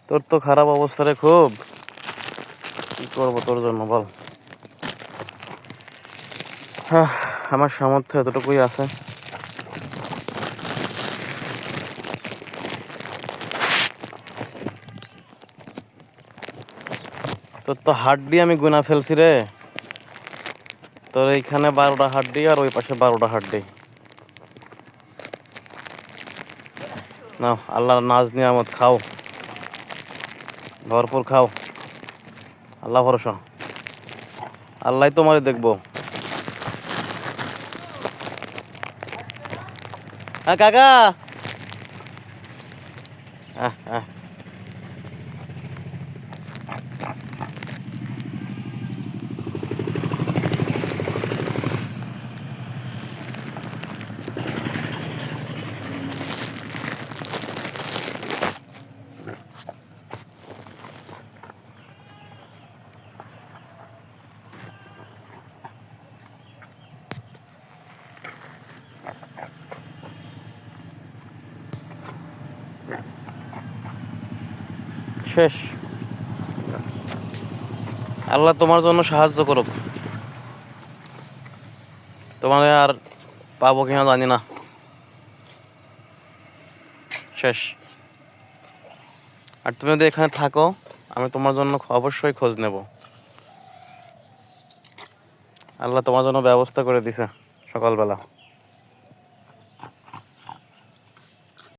তোর তো খারাপ অবস্থা রে, খুব। কি করবো তোর জন্য বল। হ্যাঁ, আমার সামর্থ্য এতটুকুই আছে। তোর তো হাড্ডি আমি গুনা ফেলছি রে। তোর এইখানে 12টা হাড্ডি আর ওই পাশে 12টা হাড্ডি। নাও, আল্লাহর নাজ নিয়ামত খাও, ভরপুর খাও। আল্লাহ ভরসা, আল্লাহ তোমারে দেখবো। হ্যাঁ কাকা। আহ আহ শেষ। আল্লাহ তোমার জন্য সাহায্য করুক। তোমাকে আর পাবো কিনা জানি না। শেষ। আর তুমি যদি এখানে থাকো, আমি তোমার জন্য অবশ্যই খোঁজ নেব। আল্লাহ তোমার জন্য ব্যবস্থা করে দিছে সকালবেলা।